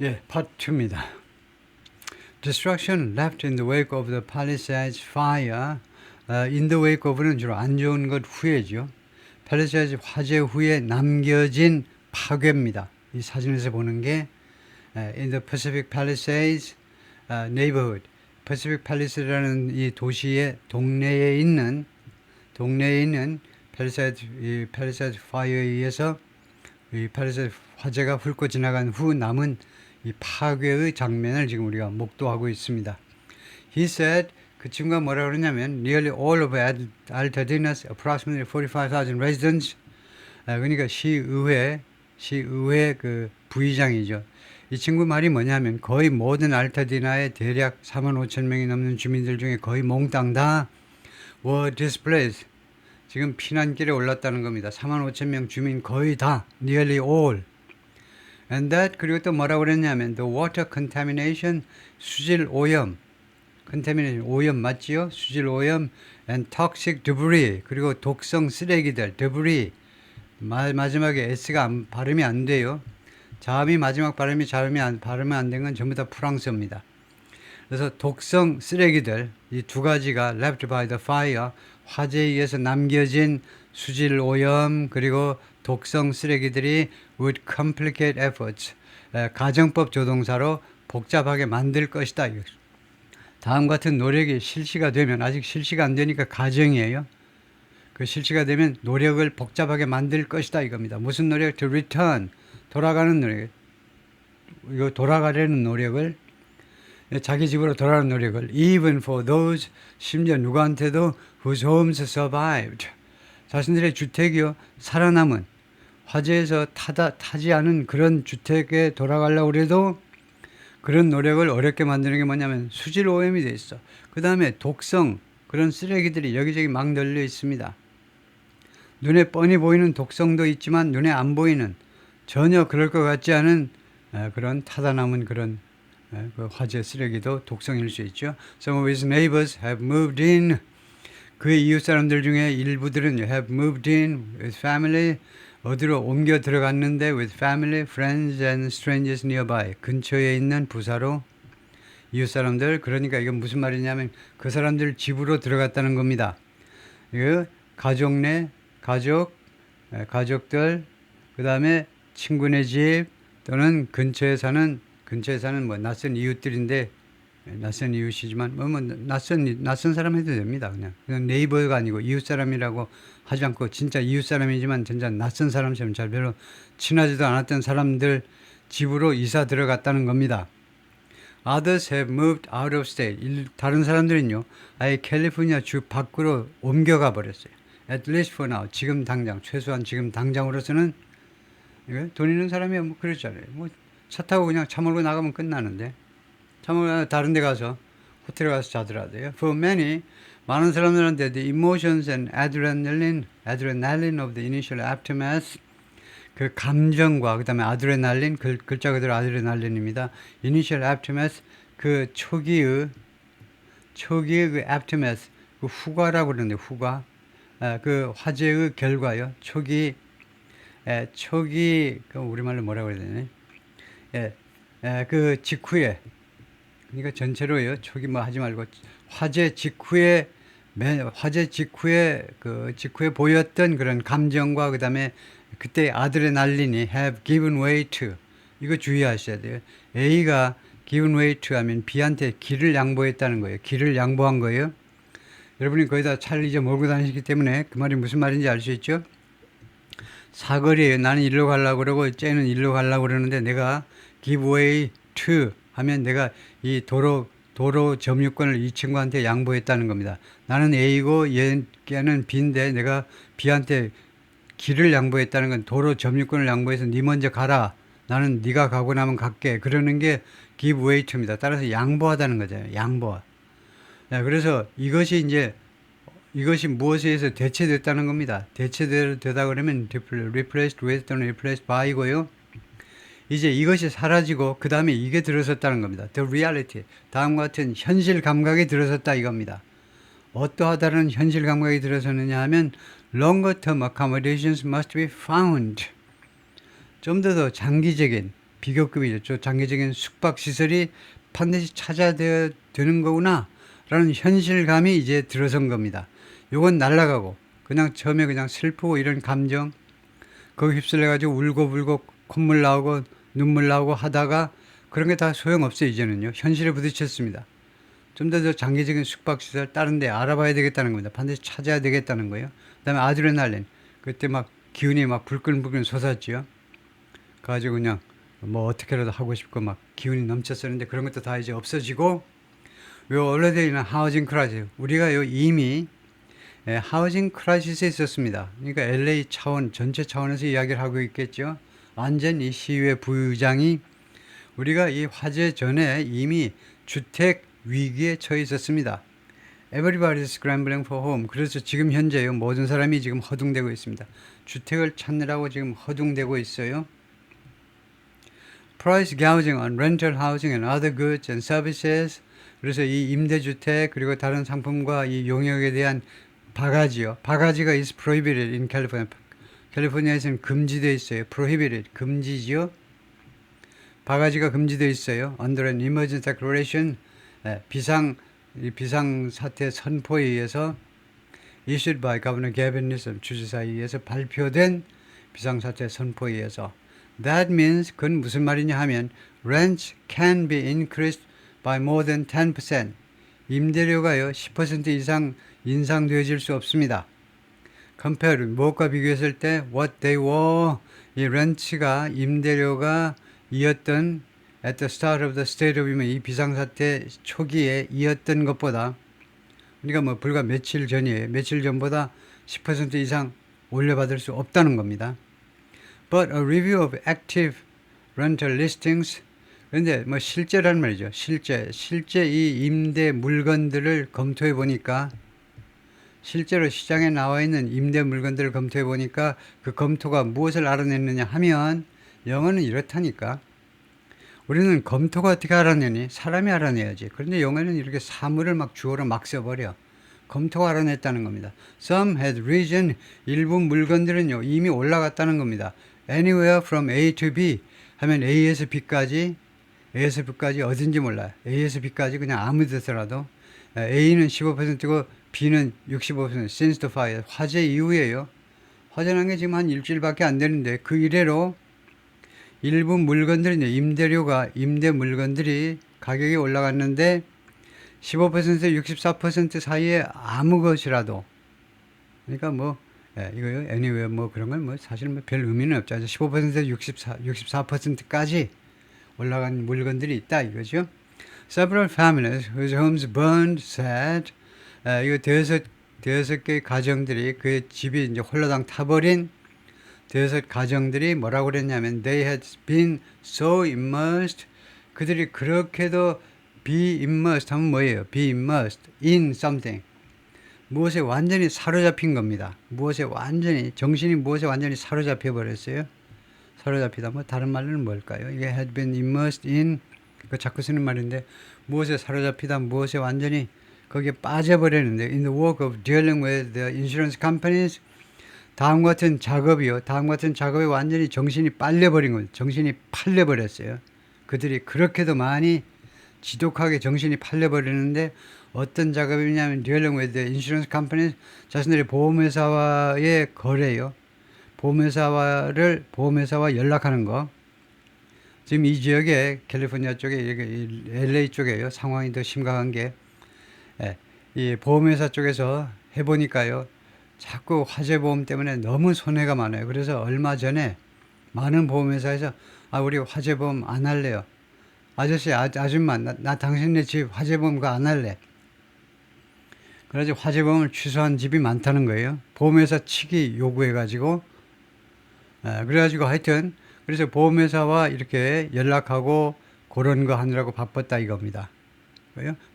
예, 파트 2입니다. Destruction left in the wake of the Palisades fire. In the wake of는 주로 안 좋은 것 후에죠. Palisades 화재 후에 남겨진 파괴입니다. 이 사진에서 보는 게 in the Pacific Palisades neighborhood. Pacific Palisades라는 이 도시의 동네에 있는 Palisades fire에 의해서 이 Palisades 화재가 훑고 지나간 후 남은 이 파괴의 장면을 지금 우리가 목도하고 있습니다. He said, 그 친구가 뭐라고 그러냐면 nearly all of Altadena's approximately 45,000 residents, 그러니까 시의회 그 부의장이죠. 이 친구 말이 뭐냐면 거의 모든 알타디나의 대략 45,000명이 넘는 주민들 중에 거의 몽땅 다 were displaced. 지금 피난길에 올랐다는 겁니다. 45,000명 주민 거의 다 nearly all. And that 그리고 또 뭐라고 그랬냐면 the water contamination 수질 오염 contamination 오염 맞지요? 수질 오염 and toxic debris 그리고 독성 쓰레기들 debris 마지막에 s가 발음이 안 돼요. 자음이 마지막 발음이 발음이 안 된 건 전부 다 프랑스어입니다. 그래서 독성 쓰레기들 이 두 가지가 left by the fire 화재에 의해서 남겨진 수질 오염 그리고 독성 쓰레기들이 would complicate efforts 가정법 조동사로 복잡하게 만들 것이다. 다음 같은 노력이 실시가 되면 아직 실시가 안 되니까 가정이에요. 그 실시가 되면 노력을 복잡하게 만들 것이다 이겁니다. 무슨 노력? To return 돌아가는 노력. 이거 돌아가려는 노력을 자기 집으로 돌아가는 노력을 even for those 심지어 누구한테도 whose homes survived 자신들의 주택이요 살아남은 화재에서 타지 않은 그런 주택에 돌아가려고 해도 그런 노력을 어렵게 만드는 게 뭐냐면 수질 오염이 돼 있어. 그 다음에 독성 그런 쓰레기들이 여기저기 막 널려 있습니다. 눈에 뻔히 보이는 독성도 있지만 눈에 안 보이는 전혀 그럴 것 같지 않은 그런 타다 남은 그런 그 화재 쓰레기도 독성일 수 있죠. Some of his neighbors have moved in. 그의 이웃 사람들 중에 일부들은 have moved in with family. 어디로 옮겨 들어갔는데 with family, friends and strangers nearby. 근처에 있는 부사로 이웃 사람들. 그러니까 이건 무슨 말이냐면 그 사람들 집으로 들어갔다는 겁니다. 이거 가족들, 그 다음에 친구네 집 또는 근처에 사는 뭐 낯선 이웃들인데 낯선 이웃이지만 낯선 사람 해도 됩니다. 그냥 네이버가 아니고 이웃 사람이라고 하지 않고 진짜 이웃 사람이지만 진짜 낯선 사람처럼 잘 별로 친하지도 않았던 사람들 집으로 이사 들어갔다는 겁니다. Others have moved out of state. 다른 사람들은요, 아예 캘리포니아 주 밖으로 옮겨가 버렸어요. At least for now. 지금 당장, 최소한 지금 당장으로서는 돈 있는 사람이 뭐 그렇잖아요. 뭐 차 타고 그냥 차 몰고 나가면 끝나는데 차 몰고 다른 데 가서 호텔에 가서 자더라도요. For many, 많은 사람들한테 the emotions and adrenaline of the initial aftermath 그 감정과 그 다음에 아드레날린 글자 그대로 아드레날린입니다. initial aftermath 그 초기의 그 aftermath 그 후과라고 그러는데 후과 그 화재의 결과요. 초기 그 우리말로 뭐라고 해야 되나? 그 직후에 그러니까 전체로요. 초기 뭐 하지 말고 화재 직후에 그 직후에 보였던 그런 감정과 그다음에 그때 아드레날린이 have given way to 이거 주의하셔야 돼요. A가 given way to 하면 B한테 길을 양보했다는 거예요. 길을 양보한 거예요. 여러분이 거기다 차를 이제 몰고 다니시기 때문에 그 말이 무슨 말인지 알 수 있죠? 사거리에요. 나는 일로 가려고 그러고 쟤는 일로 가려고 그러는데 내가 give way to 하면 내가 이 도로 점유권을 이 친구한테 양보했다는 겁니다. 나는 A고 얘는 B인데 내가 B한테 길을 양보했다는 건 도로 점유권을 양보해서 네 먼저 가라. 나는 네가 가고 나면 갈게. 그러는 게 give way to입니다. 따라서 양보하다는 거잖아요. 양보. 그래서 이것이 무엇에 의해서 대체됐다는 겁니다. 대체되다 그러면 replaced with 또는 replaced by고요. 이제 이것이 사라지고 그 다음에 이게 들어섰다는 겁니다. The reality. 다음과 같은 현실 감각이 들어섰다 이겁니다. 어떠하다는 현실 감각이 들어섰느냐 하면 longer term accommodations must be found. 좀 더 장기적인 비교급이죠. 장기적인 숙박시설이 반드시 찾아야 되는 거구나 라는 현실감이 이제 들어선 겁니다. 요건 날아가고 그냥 처음에 그냥 슬프고 이런 감정 거기 휩쓸려 가지고 울고 콧물 나오고 눈물 나오고 하다가 그런 게 다 소용없어요. 이제는요. 현실에 부딪혔습니다. 좀 더 장기적인 숙박시설 다른 데 알아봐야 되겠다는 겁니다. 반드시 찾아야 되겠다는 거예요. 그 다음에 아드레날린. 그때 막 기운이 막 불끈불끈 솟았죠. 가지고 그냥 뭐 어떻게라도 하고 싶고 막 기운이 넘쳤었는데 그런 것도 다 이제 없어지고 요 already in a housing crisis. 우리가 요 이미 하우징 크라이시스에 있었습니다. 그러니까 LA 차원 전체 차원에서 이야기를 하고 있겠죠. 완전 이 시의회 부의장이 우리가 이 화재 전에 이미 주택 위기에 처해 있었습니다. Everybody's scrambling for home. 그래서 지금 현재요 모든 사람이 지금 허둥대고 있습니다. 주택을 찾느라고 지금 허둥대고 있어요. Price gouging on rental housing and other goods and services. 그래서 이 임대주택 그리고 다른 상품과 이 용역에 대한 바가지요. 바가지가 is prohibited in California. 캘리포니아에서는 금지되어 있어요. prohibited 금지지요. 바가지가 금지되어 있어요. Under an emergency declaration. 비상 사태 선포에 의해서 issued by Governor Gavin Newsom 주지사에 의해서 발표된 비상 사태 선포에 의해서 that means 그건 무슨 말이냐 하면 rents can be increased by more than 10%. 임대료가요 10% 이상 인상되어질 수 없습니다. compare 무엇과 비교했을 때 what they were 이 렌츠가 임대료가 이었던 at the start of the state of emergency 이 비상사태 초기에 이었던 것보다 그러니까 뭐 불과 며칠 전이에요. 며칠 전보다 10% 이상 올려받을 수 없다는 겁니다. But a review of active rental listings 그런데 뭐 실제란 말이죠. 실제 이 임대 물건들을 검토해 보니까 실제로 시장에 나와 있는 임대 물건들을 검토해 보니까 그 검토가 무엇을 알아냈느냐 하면 영어는 이렇다니까. 우리는 검토가 어떻게 알아내니? 사람이 알아내야지. 그런데 영어는 이렇게 사물을 막 주어로 막 써버려. 검토가 알아냈다는 겁니다. Some had risen. 일부 물건들은요 이미 올라갔다는 겁니다. Anywhere from A to B 하면 A에서 B까지 어딘지 몰라요. A에서 B까지 그냥 아무 데서라도 A는 15%고 B는 65% since the fire 화재 이후에요. 화재 난 게 지금 한 일주일밖에 안 되는데 그 이래로 일부 물건들은 임대 물건들이 가격이 올라갔는데 15%에서 64% 사이에 아무 것이라도 그러니까 뭐 이거요 anywhere 뭐 그런 건 뭐 사실 뭐 별 의미는 없죠. 15%에서 64%까지 올라간 물건들이 있다 이거죠. Several families whose homes burned said 이거 대여섯 개의 가정들이 그 집이 이제 홀라당 타버린 대여섯 가정들이 뭐라고 그랬냐면 they had been so immersed 그들이 그렇게도 be immersed 하면 뭐예요? be immersed in something 무엇에 완전히 사로잡힌 겁니다. 정신이 무엇에 완전히 사로잡혀 버렸어요. 사로잡히다 뭐 다른 말로는 뭘까요? 이게 had been immersed in 그 자꾸 쓰는 말인데 무엇에 사로잡히다 무엇에 완전히 거기에 빠져버렸는데 in the work of dealing with the insurance companies 다음과 같은 작업에 완전히 정신이 빨려버린 거예요. 정신이 팔려버렸어요. 그들이 그렇게도 많이 지독하게 정신이 팔려버리는데 어떤 작업이냐면 dealing with the insurance companies 자신들의 보험회사와의 거래요. 보험회사와 연락하는 거. 지금 이 지역에 캘리포니아 쪽에 LA 쪽에요. 상황이 더 심각한 게 이 보험회사 쪽에서 해보니까요. 자꾸 화재보험 때문에 너무 손해가 많아요. 그래서 얼마 전에 많은 보험회사에서 우리 화재보험 안 할래요. 아저씨, 아줌마, 나 당신네 집 화재보험 그거 안 할래. 그래서 화재보험을 취소한 집이 많다는 거예요. 보험회사 측이 요구해가지고. 그래가지고 하여튼, 그래서 보험회사와 이렇게 연락하고 그런 거 하느라고 바빴다 이겁니다.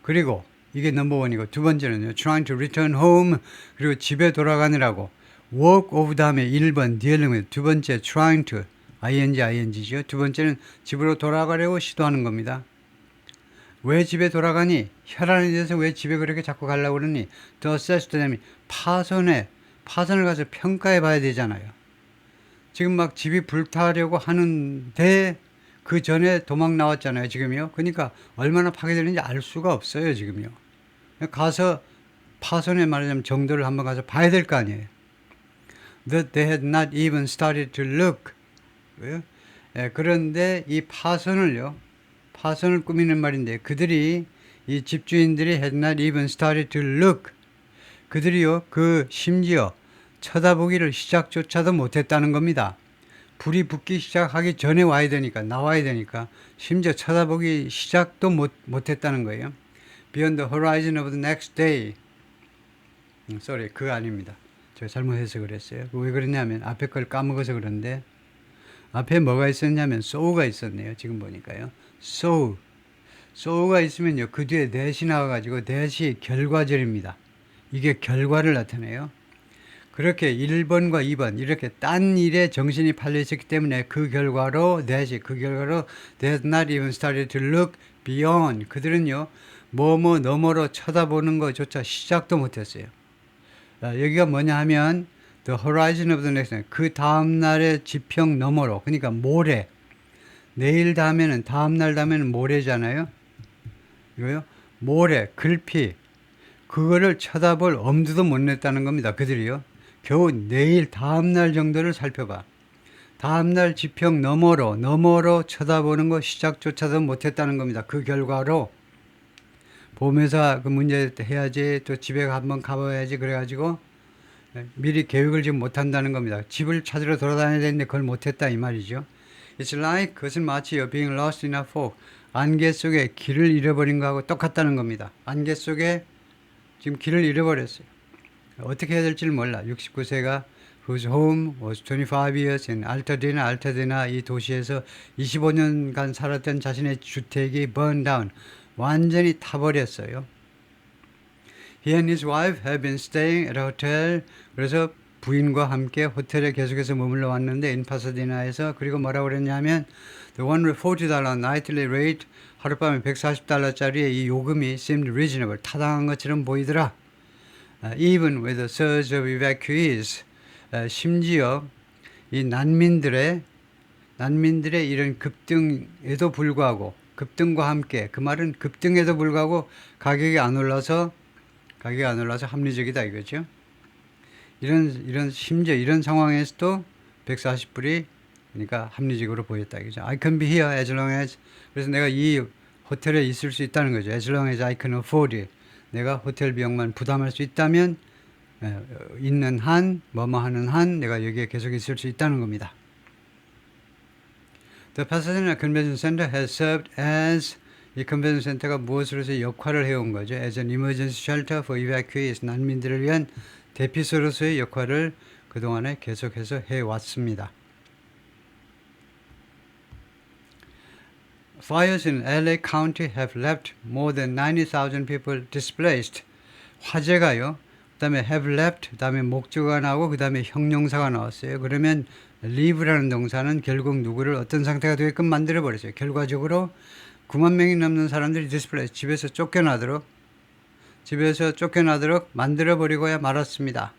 그리고 이게 넘버원이고 두 번째는요. trying to return home 그리고 집에 돌아가느라고 work of 다음에 1번 dealing with 두 번째 trying to ing죠. 두 번째는 집으로 돌아가려고 시도하는 겁니다. 왜 집에 돌아가니? 혈안에 대해서 왜 집에 그렇게 자꾸 가려고 그러니? to assess them 파선을 가서 평가해 봐야 되잖아요. 지금 막 집이 불타려고 하는데 그 전에 도망 나왔잖아요, 지금요. 그러니까 얼마나 파괴되는지 알 수가 없어요, 지금요. 가서 파손의 말하자면 정도를 한번 가서 봐야 될 거 아니에요. That they had not even started to look. 예, 그런데 이 파손을요, 파손을 꾸미는 말인데 그들이 이 집주인들이 had not even started to look. 그들이요, 그 심지어 쳐다보기를 시작조차도 못했다는 겁니다. 불이 붙기 시작하기 전에 와야 되니까, 나와야 되니까 심지어 쳐다보기 시작도 못했다는 거예요. Beyond the horizon of the next day. sorry, 그거 아닙니다. 제가 잘못해서 그랬어요. 왜 그랬냐면 앞에 걸 까먹어서 그런데 앞에 뭐가 있었냐면 so가 있었네요. 지금 보니까요. so가 있으면요, 그 뒤에 that이 나와가지고 that이 결과절입니다. 이게 결과를 나타내요. 그렇게 1번과 2번 이렇게 딴 일에 정신이 팔려 있었기 때문에 그 결과로 they had not even started to look beyond. 그들은요, 뭐뭐 너머로 쳐다보는 것조차 시작도 못했어요. 여기가 뭐냐 하면 the horizon of the next day. 그 다음날의 지평 너머로, 그러니까 모레, 내일 다음에는, 다음날 다음에는 모레잖아요. 이거요, 모레, 글피, 그거를 쳐다볼 엄두도 못 냈다는 겁니다. 그들이요, 겨우 내일 다음날 정도를 살펴봐. 다음날 지평 너머로 쳐다보는 거 시작조차도 못했다는 겁니다. 그 결과로 보면서 그 문제 해야지, 또 집에 한번 가봐야지, 그래가지고 미리 계획을 지금 못한다는 겁니다. 집을 찾으러 돌아다녀야 되는데 그걸 못했다 이 말이죠. It's like, 그것은 마치 being lost in a fog, 안개 속에 길을 잃어버린 거하고 똑같다는 겁니다. 안개 속에 지금 길을 잃어버렸어요. 어떻게 해야 될지를 몰라. 69세가 whose home was 25 years in Altadena 이 도시에서 25년간 살았던 자신의 주택이 burned down, 완전히 타버렸어요. He and his wife have been staying at a hotel. 그래서 부인과 함께 호텔에 계속해서 머물러 왔는데 in Pasadena에서, 그리고 뭐라고 그랬냐면 the one with $40 nightly rate, 하룻밤에 $140짜리의 이 요금이 seemed reasonable, 타당한 것처럼 보이더라. Even with a surge of evacuees, 심지어 이 난민들의 이런 급등에도 불구하고, 급등과 함께, 그 말은 급등에도 불구하고 가격이 안 올라서 합리적이다 이거죠. 심지어 이런 상황에서도 140불이 그러니까 합리적으로 보였다 이거죠. I can be here as long as, 그래서 내가 이 호텔에 있을 수 있다는 거죠. As long as I can afford it. 내가 호텔 비용만 부담할 수 있다면, 있는 한, 뭐뭐 하는 한, 내가 여기에 계속 있을 수 있다는 겁니다. The Pasadena Convention Center has served as, 이 컨벤션 센터가 무엇으로서 역할을 해온 거죠? As an emergency shelter for evacuees, 난민들을 위한 대피소로서의 역할을 그동안에 계속해서 해왔습니다. Fires in LA County have left more than 90,000 people displaced. 화재가요, 그 다음에 have left, 그 다음에 목적어가 나오고 그 다음에 형용사가 나왔어요. 그러면 leave라는 동사는 결국 누구를 어떤 상태가 되게끔 만들어버렸어요. 결과적으로 9만 명이 넘는 사람들이 displaced, 집에서 쫓겨나도록 만들어버리고야 말았습니다.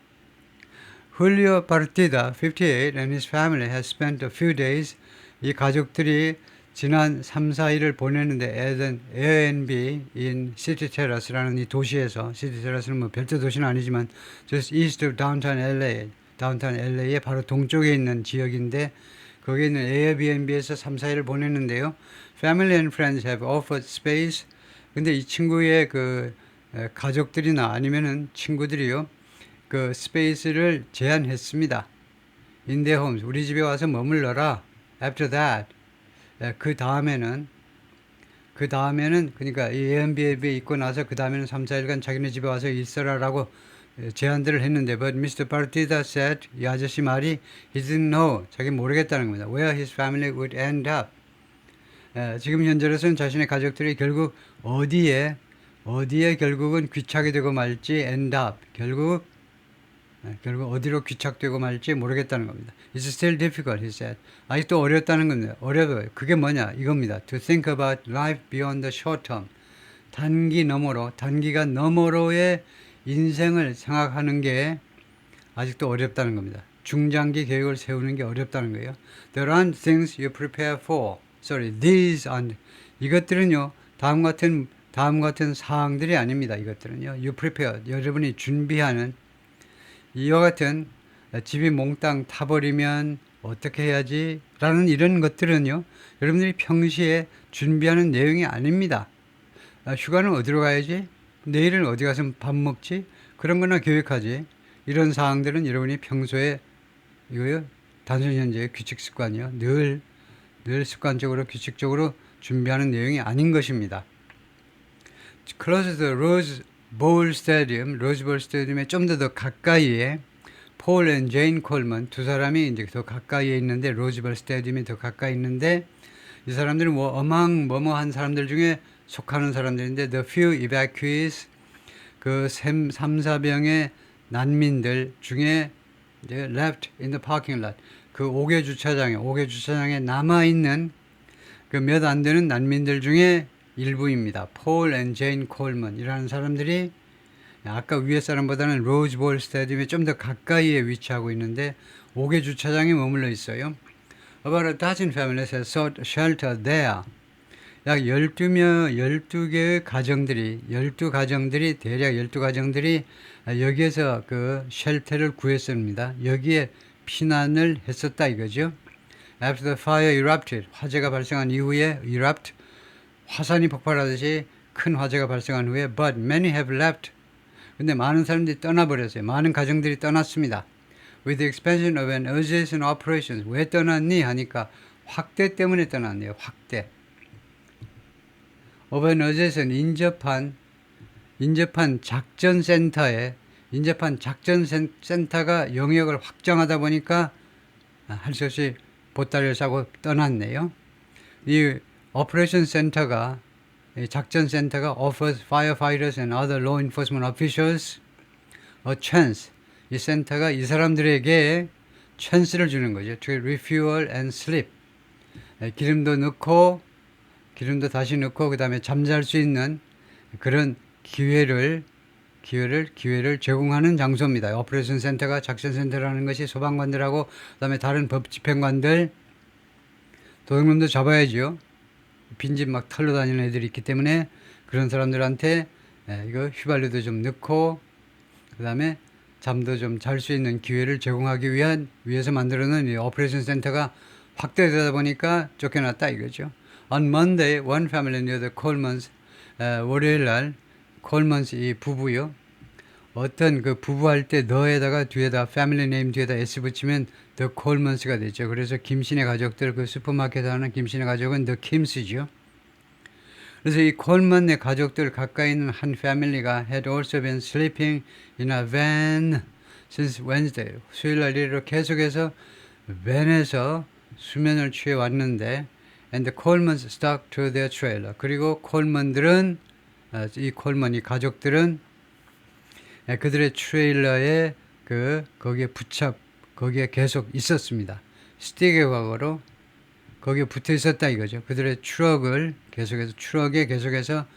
Julio Partida, 58, and his family has spent a few days, 이 가족들이 지난 3, 4일을 보냈는데 as an Airbnb in City Terrace라는 이 도시에서, City Terrace는 뭐 별도 도시는 아니지만 just east of downtown LA의 바로 동쪽에 있는 지역인데 거기에 있는 Airbnb에서 3, 4일을 보냈는데요. Family and friends have offered space. 근데 이 친구의 그 가족들이나 아니면은 친구들이요, 그 스페이스를 제안했습니다. In their homes, 우리 집에 와서 머물러라. After that, 그 다음에는 그러니까 이 Airbnb에 있고 나서 그 다음에는 3, 4일간 자기네 집에 와서 있어라라고 제안들을 했는데, but Mr. Partida said, 이 아저씨 말이 he didn't know, 자기 모르겠다는 겁니다. Where his family would end up. 지금 현재로서는 자신의 가족들이 결국 어디에 결국은 귀착이 되고 말지, end up, 결국 어디로 귀착되고 말지 모르겠다는 겁니다. It's still difficult, he said. 아직도 어렵다는 겁니다. 어려워요. 그게 뭐냐? 이겁니다. To think about life beyond the short term. 단기간 너머로의 인생을 생각하는 게 아직도 어렵다는 겁니다. 중장기 계획을 세우는 게 어렵다는 거예요. There aren't things you prepare for. these aren't. 이것들은요, 다음 같은 사항들이 아닙니다. 이것들은요, you prepare. 여러분이 준비하는 이와 같은 집이 몽땅 타버리면 어떻게 해야지? 라는 이런 것들은요, 여러분들이 평시에 준비하는 내용이 아닙니다. 휴가는 어디로 가야지? 내일은 어디 가서 밥 먹지? 그런 거나 계획하지. 이런 사항들은 여러분이 평소에 이거요, 단순 현재의 규칙 습관이요. 늘 습관적으로 규칙적으로 준비하는 내용이 아닌 것입니다. Close to the Rose Bowl Stadium, 로즈볼 스타디움에 좀 더 가까이에 폴 앤 제인 콜먼 두 사람이 이제 더 가까이에 있는데, 로즈볼 스타디움이 더 가까이 있는데, 이 사람들은 뭐 뭐뭐한 사람들 중에 속하는 사람들인데, the few evacuees, 그 3, 4병의 난민들 중에 이제 left in the parking lot, 그 5개 주차장에 남아있는 그 몇 안 되는 난민들 중에 일부입니다. 폴 앤 제인 콜먼이라는 사람들이 아까 위에 사람보다는 로즈볼 스타디움에 좀 더 가까이에 위치하고 있는데 5개 주차장에 머물러 있어요. About a dozen families have sought shelter there. 약 12개의 가정들이, 대략 12가정들이 여기에서 그 쉘터를 구했습니다. 여기에 피난을 했었다 이거죠. After the fire erupted, 화재가 발생한 이후에 erupt, 화산이 폭발하듯이 큰 화재가 발생한 후에 but many have left. 근데 많은 사람들이 떠나버렸어요. 많은 가정들이 떠났습니다. With the expansion of an adjacent operations. 왜 떠났니? 하니까 확대 때문에 떠났네요. 확대. of an adjacent, 인접한 작전센터가 영역을 확장하다 보니까 할 수 없이 보따리를 싸고 떠났네요. 이 오퍼레이션 센터가, 작전센터가 offers firefighters and other law enforcement officials a chance. 이 센터가 이 사람들에게 찬스를 주는 거죠. To refuel and sleep. 기름도 다시 넣고 그 다음에 잠잘 수 있는 그런 기회를 제공하는 장소입니다. 오퍼레이션 센터가, 작전센터라는 것이 소방관들하고 그 다음에 다른 법 집행관들, 도둑놈도 잡아야죠. 빈집 막 털러 다니는 애들이 있기 때문에 그런 사람들한테 이거 휘발유도 좀 넣고 그 다음에 잠도 좀 잘 수 있는 기회를 제공하기 위해서 만들어놓은 이 오퍼레이션 센터가 확대되다 보니까 쫓겨났다 이거죠. On Monday, one family near the Colemans, 월요일 날 콜먼스 이 부부요. 어떤 그 부부할 때 너에다가 뒤에다 패밀리 네임 뒤에다 S 붙이면 The Colemans가 되죠. 그래서 김씨네 가족들, 그 슈퍼마켓에 하는 김씨네 가족은 The Kims죠. 그래서 이 콜먼의 가족들 가까이 있는 한 패밀리가 had also been sleeping in a van since Wednesday. 수요일 날 이후로 계속해서 밴에서 수면을 취해 왔는데 and the Colemans stuck to their trailer. 그리고 콜먼들은 이 가족들은 그들의 트레일러에 거기에 계속 있었습니다. 스틱의 과거로 거기에 붙어 있었다 이거죠. 그들의 트럭에 계속해서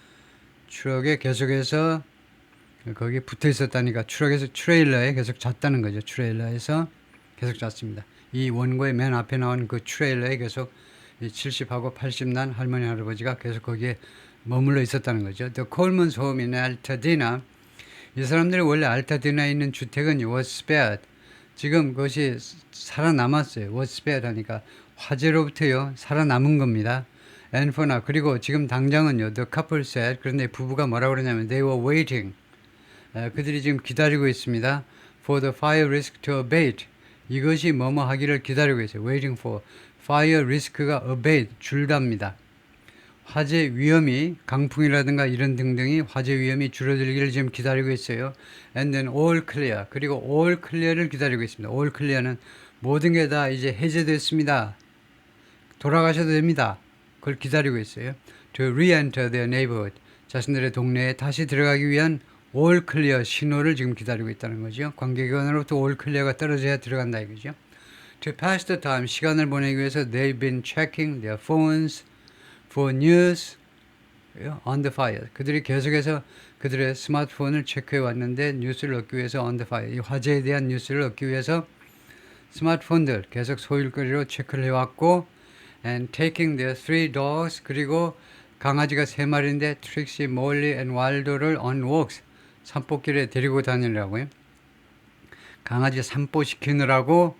거기에 붙어 있었다니까 트레일러에 계속 잤다는 거죠. 트레일러에서 계속 잤습니다. 이 원고의 맨 앞에 나온 그 트레일러에 계속 70하고 80 난 할머니 할아버지가 계속 거기에 머물러 있었다는 거죠. The Coleman's home in Altadena. 이 사람들이 원래 알타디나에 있는 주택은 was spared. 지금 그것이 살아남았어요. was spared 하니까 화재로부터요 살아남은 겁니다. And for now. 그리고 지금 당장은요 the couple said. 그런데 부부가 뭐라고 그러냐면 they were waiting. 그들이 지금 기다리고 있습니다. For the fire risk to abate. 이것이 뭐뭐 하기를 기다리고 있어요. Waiting for. Fire risk가 abate. 줄답니다. 화재 위험이, 강풍이라든가 이런 등등이 화재 위험이 줄어들기를 지금 기다리고 있어요. And then all clear. 그리고 all clear를 기다리고 있습니다. all clear는 모든 게 다 이제 해제됐습니다. 돌아가셔도 됩니다. 그걸 기다리고 있어요. To re-enter their neighborhood. 자신들의 동네에 다시 들어가기 위한 all clear 신호를 지금 기다리고 있다는 거죠. 관계기관으로부터 all clear가 떨어져야 들어간다 이거죠. To pass the time. 시간을 보내기 위해서 they've been checking their phones for news on the fire. 그들이 계속해서 그들의 스마트폰을 체크해 왔는데 뉴스를 얻기 위해서 on the fire. 이 화재에 대한 뉴스를 얻기 위해서 스마트폰들 계속 소일거리로 체크를 해왔고 and taking their three dogs 그리고 강아지가 세 마리인데 트릭시, 몰리 and 왈도를 on walks 산보길에 데리고 다니려고요. 강아지 산보시키느라고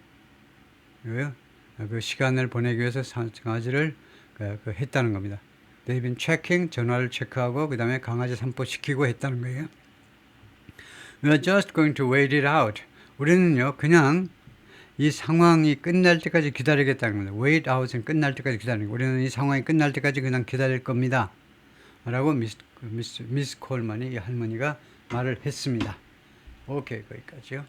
그 시간을 보내기 위해서 강아지를 했다는 겁니다. They've been checking 전화를 체크하고 그 다음에 강아지 산보시키고 했다는 거예요. We are just going to wait it out. 우리는요 그냥 이 상황이 끝날 때까지 기다리겠다는 겁니다. Wait out은 끝날 때까지 기다리는 거예요. 우리는 이 상황이 끝날 때까지 그냥 기다릴 겁니다. 라고 미스 콜만이 이 할머니가 말을 했습니다. 오케이, 거기까지요.